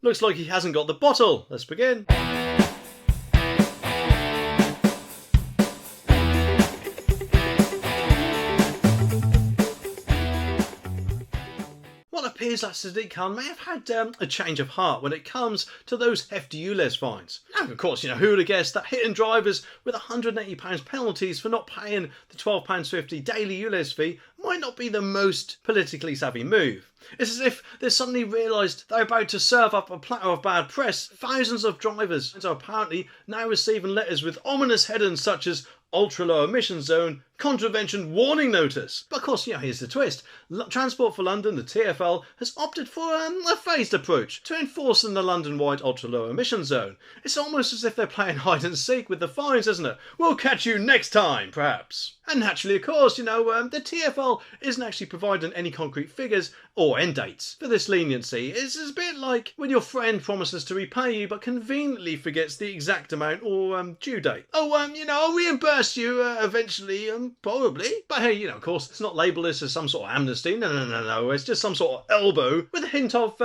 Looks like he hasn't got the bottle. Let's begin. Well, it appears that Sadiq Khan may have had a change of heart when it comes to those hefty Ulez fines. Now, of course, who would have guessed that hitting drivers with £180 penalties for not paying the £12.50 daily Ulez fee might not be the most politically savvy move. It's as if they suddenly realised they're about to serve up a platter of bad press. Thousands of drivers are apparently now receiving letters with ominous headings such as ultra low emission zone, contravention warning notice. But of course, here's the twist. Transport for London, the TfL, has opted for a phased approach to enforcing the London-wide ultra low emission zone. It's almost as if they're playing hide and seek with the fines, isn't it? We'll catch you next time, perhaps. And naturally, of course, the TfL isn't actually providing any concrete figures or end dates for this leniency. It's a bit like when your friend promises to repay you but conveniently forgets the exact amount or due date. I'll reimburse you eventually, probably. But hey, of course, it's not labelled this as some sort of amnesty. No. It's just some sort of elbow with a hint of,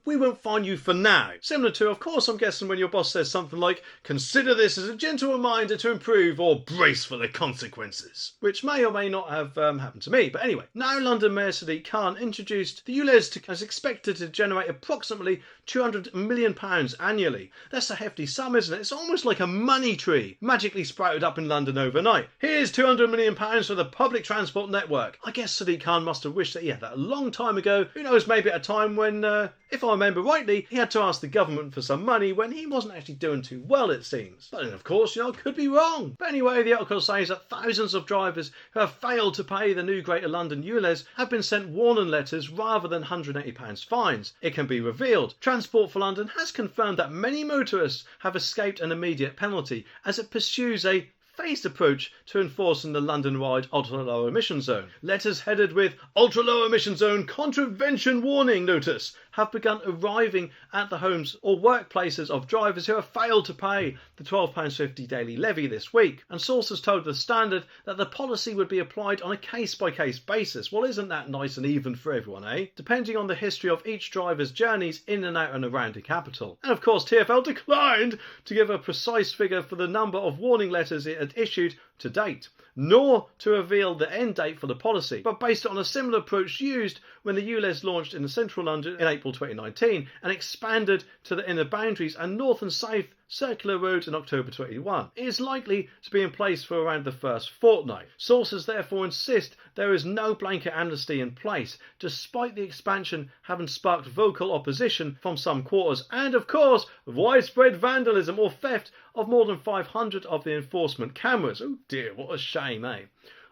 we won't fine you for now. Similar to, of course, I'm guessing when your boss says something like, consider this as a gentle reminder to improve or brace for the consequences. Which may or may not have happened to me. But anyway, now London Mayor Sadiq Khan introduced the Ulez as expected to generate approximately £200 million annually. That's a hefty sum, isn't it? It's almost like a money tree magically sprouted up in London overnight. Here's £200 million for the public transport network. I guess Sadiq Khan must have wished that he had that a long time ago. Who knows, maybe at a time when, if I remember rightly, he had to ask the government for some money when he wasn't actually doing too well, it seems. But then, of course, I could be wrong. But anyway, the article says that thousands of drivers who have failed to pay the new Greater London Ulez have been sent warning letters rather than £180 fines. It can be revealed. Transport for London has confirmed that many motorists have escaped an immediate penalty as it pursues a phased approach to enforcing the London-wide ultra-low emission zone. Letters headed with ultra-low emission zone contravention warning notice have begun arriving at the homes or workplaces of drivers who have failed to pay the £12.50 daily levy this week. And sources told The Standard that the policy would be applied on a case-by-case basis. Well, isn't that nice and even for everyone, eh? Depending on the history of each driver's journeys in and out and around the capital. And of course, TfL declined to give a precise figure for the number of warning letters it had issued to date, nor to reveal the end date for the policy, but based on a similar approach used when the Ulez launched in central London in April 2019 and expanded to the inner boundaries and north and south circular roads in October 21. It is likely to be in place for around the first fortnight. Sources therefore insist there is no blanket amnesty in place, despite the expansion having sparked vocal opposition from some quarters and, of course, widespread vandalism or theft of more than 500 of the enforcement cameras. Oh dear, what a shame, eh?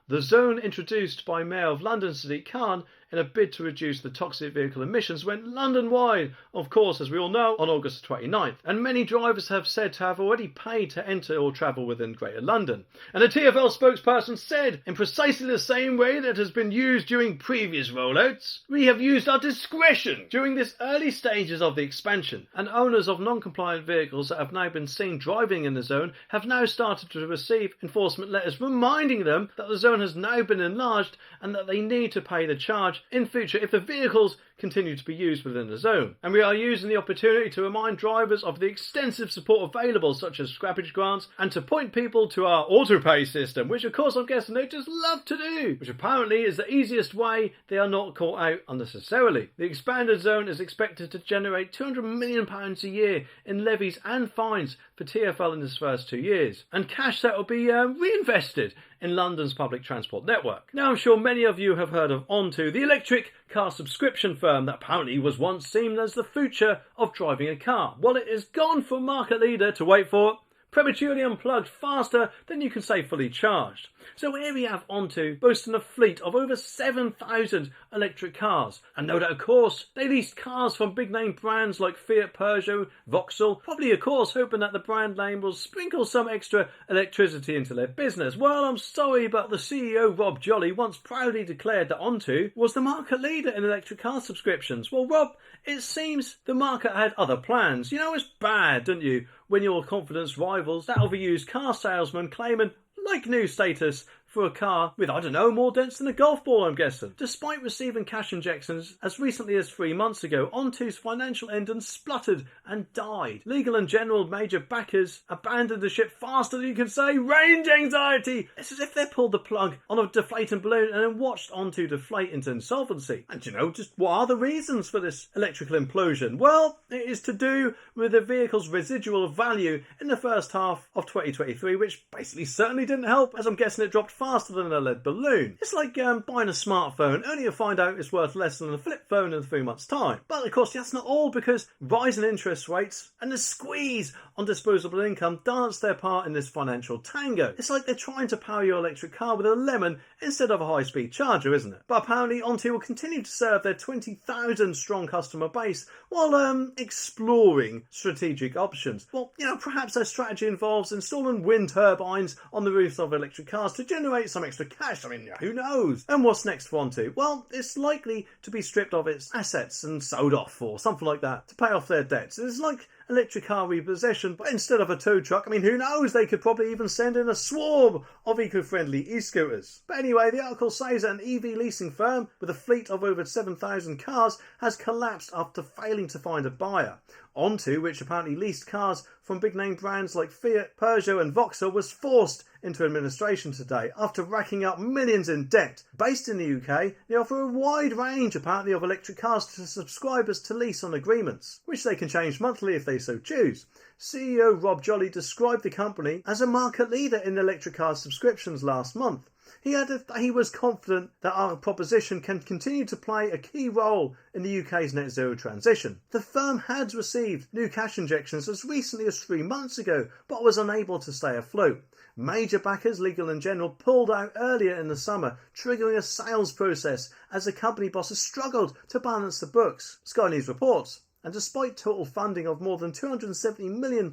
The zone introduced by Mayor of London Sadiq Khan in a bid to reduce the toxic vehicle emissions went London-wide, of course, as we all know, on August 29th. And many drivers have said to have already paid to enter or travel within Greater London. And the TfL spokesperson said, in precisely the same way that has been used during previous rollouts, we have used our discretion during this early stages of the expansion. And owners of non-compliant vehicles that have now been seen driving in the zone have now started to receive enforcement letters reminding them that the zone has now been enlarged and that they need to pay the charge in future if the vehicles continue to be used within the zone. And we are using the opportunity to remind drivers of the extensive support available, such as scrappage grants, and to point people to our autopay system, which of course I'm guessing they just love to do, which apparently is the easiest way they are not caught out unnecessarily. The expanded zone is expected to generate £200 million a year in levies and fines for TfL in its first 2 years, and cash that will be reinvested in London's public transport network. Now, I'm sure many of you have heard of Onto, the electric car subscription firm that apparently was once seen as the future of driving a car. Well, it has gone from market leader to, wait for it, prematurely unplugged faster than you can say fully charged. So here we have Onto boasting a fleet of over 7,000 electric cars. And no doubt, of course, they leased cars from big name brands like Fiat, Peugeot, Vauxhall, probably of course hoping that the brand name will sprinkle some extra electricity into their business. Well, I'm sorry, but the CEO Rob Jolly once proudly declared that Onto was the market leader in electric car subscriptions. Well, Rob, it seems the market had other plans. You know, it's bad, don't you, when your confidence rivals that of a used car salesman claiming, like new status, for a car with, I don't know, more dents than a golf ball, I'm guessing. Despite receiving cash injections as recently as 3 months ago, Onto's financial engine spluttered and died. Legal and general major backers abandoned the ship faster than you can say. Range anxiety! It's as if they pulled the plug on a deflating balloon and then watched Onto deflate into insolvency. And just what are the reasons for this electrical implosion? Well, it is to do with the vehicle's residual value in the first half of 2023, which basically certainly didn't help, as I'm guessing it dropped faster than a lead balloon. It's like buying a smartphone, only to find out it's worth less than a flip phone in 3 months' time. But of course, that's not all, because rising interest rates and the squeeze on disposable income dance their part in this financial tango. It's like they're trying to power your electric car with a lemon instead of a high-speed charger, isn't it? But apparently, Onto will continue to serve their 20,000 strong customer base while exploring strategic options. Well, perhaps their strategy involves installing wind turbines on the roofs of electric cars to generate some extra cash. I mean, who knows? And what's next for Onto? Well, it's likely to be stripped of its assets and sold off or something like that to pay off their debts. It's like electric car repossession, but instead of a tow truck, I mean, who knows? They could probably even send in a swarm of eco-friendly e-scooters. But anyway, the article says that an EV leasing firm with a fleet of over 7,000 cars has collapsed after failing to find a buyer. Onto, which apparently leased cars from big-name brands like Fiat, Peugeot and Vauxhall, was forced into administration today after racking up millions in debt. Based in the UK, they offer a wide range, apparently, of electric cars to subscribers to lease on agreements, which they can change monthly if they so choose. CEO Rob Jolly described the company as a market leader in electric car subscriptions last month. He added that he was confident that our proposition can continue to play a key role in the UK's net zero transition. The firm had received new cash injections as recently as 3 months ago, but was unable to stay afloat. Major backers, Legal and General, pulled out earlier in the summer, triggering a sales process as the company bosses struggled to balance the books, Sky News reports. And despite total funding of more than £270 million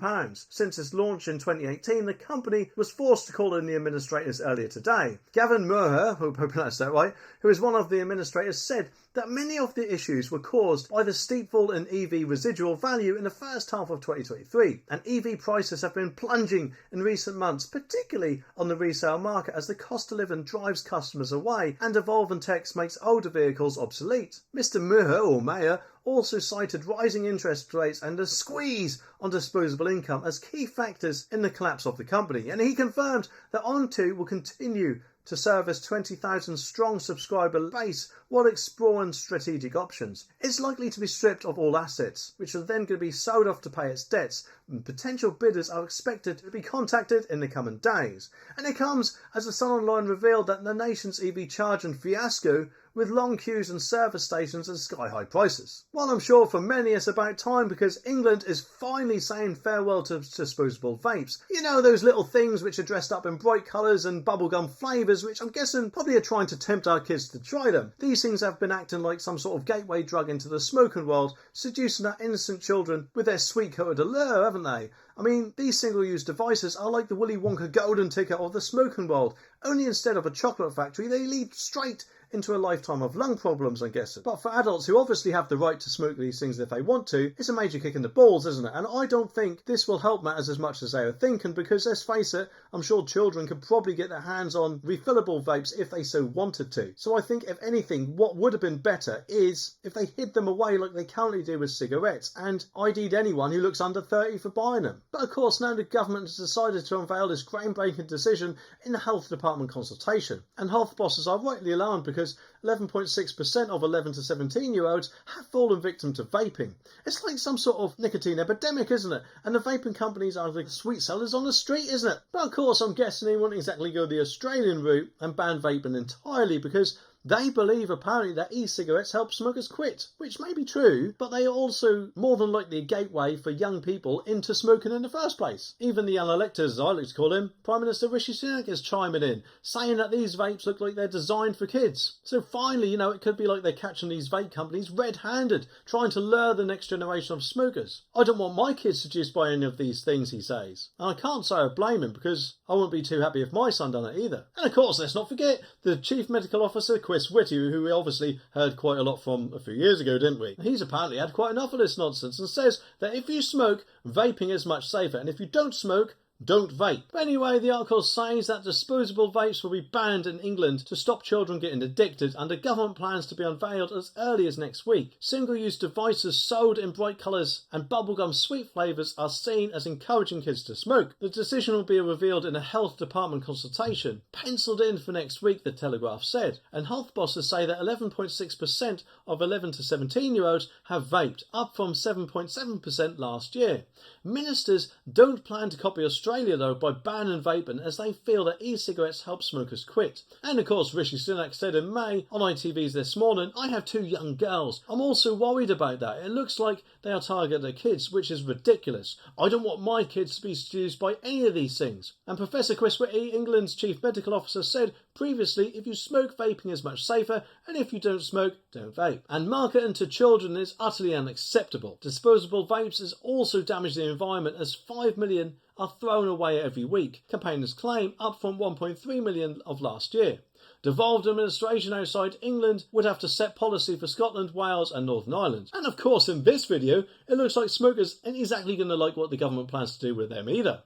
since its launch in 2018, the company was forced to call in the administrators earlier today. Gavin Murher, who I hope I pronounced that right, who is one of the administrators, said that many of the issues were caused by the steep fall in EV residual value in the first half of 2023, and EV prices have been plunging in recent months, particularly on the resale market, as the cost of living drives customers away and evolving tech makes older vehicles obsolete. Mr. Mayer also cited rising interest rates and a squeeze on disposable income as key factors in the collapse of the company, and he confirmed that Onto will continue to serve as 20,000 strong subscriber base while exploring strategic options. It's likely to be stripped of all assets, which are then going to be sold off to pay its debts, and potential bidders are expected to be contacted in the coming days. And it comes as the Sun Online revealed that the nation's EV charging fiasco, with long queues and service stations and sky-high prices. Well, I'm sure for many it's about time, because England is finally saying farewell to disposable vapes. You know, those little things which are dressed up in bright colours and bubblegum flavours, which I'm guessing probably are trying to tempt our kids to try them. These things have been acting like some sort of gateway drug into the smoking world, seducing our innocent children with their sweet-coated allure, haven't they? I mean, these single-use devices are like the Willy Wonka golden ticket of the smoking world, only instead of a chocolate factory, they lead straight into a lifetime of lung problems, I'm guessing. But for adults who obviously have the right to smoke these things if they want to, it's a major kick in the balls, isn't it? And I don't think this will help matters as much as they are thinking, because let's face it, I'm sure children could probably get their hands on refillable vapes if they so wanted to. So I think, if anything, what would have been better is if they hid them away like they currently do with cigarettes, and ID'd anyone who looks under 30 for buying them. But of course, now the government has decided to unveil this groundbreaking decision in the Health Department consultation. And health bosses are rightly alarmed, because 11.6% of 11 to 17-year-olds have fallen victim to vaping. It's like some sort of nicotine epidemic, isn't it? And the vaping companies are the sweet sellers on the street, isn't it? But of course, I'm guessing they won't exactly go the Australian route and ban vaping entirely, because they believe apparently that e-cigarettes help smokers quit, which may be true, but they are also more than likely a gateway for young people into smoking in the first place. Even the young electors, as I like to call him, Prime Minister Rishi Sunak, is chiming in, saying that these vapes look like they're designed for kids. So finally, it could be like they're catching these vape companies red-handed, trying to lure the next generation of smokers. I don't want my kids seduced by any of these things, he says. And I can't say I blame him, because I wouldn't be too happy if my son done it either. And of course, let's not forget the Chief Medical Officer, Chris Whitty, who we obviously heard quite a lot from a few years ago, didn't we? He's apparently had quite enough of this nonsense and says that if you smoke, vaping is much safer, and if you don't smoke, Don't vape. But anyway, the article says that disposable vapes will be banned in England to stop children getting addicted, under government plans to be unveiled as early as next week. Single-use devices sold in bright colours and bubblegum sweet flavours are seen as encouraging kids to smoke. The decision will be revealed in a health department consultation, penciled in for next week, the Telegraph said. And health bosses say that 11.6% of 11 to 17-year-olds have vaped, up from 7.7% last year. Ministers don't plan to copy Australia though by banning vaping, as they feel that e-cigarettes help smokers quit. And of course, Rishi Sunak said in May on ITV's This Morning, "I have 2 young girls. I'm also worried about that. It looks like they are targeting their kids, which is ridiculous. I don't want my kids to be seduced by any of these things." And Professor Chris Whitty, England's chief medical officer, said previously, if you smoke, vaping is much safer, and if you don't smoke, don't vape. And marketing to children is utterly unacceptable. Disposable vapes has also damaged the environment, as 5 million are thrown away every week, campaigners claim, up from 1.3 million of last year. Devolved administration outside England would have to set policy for Scotland, Wales and Northern Ireland. And of course, in this video, it looks like smokers ain't exactly going to like what the government plans to do with them either.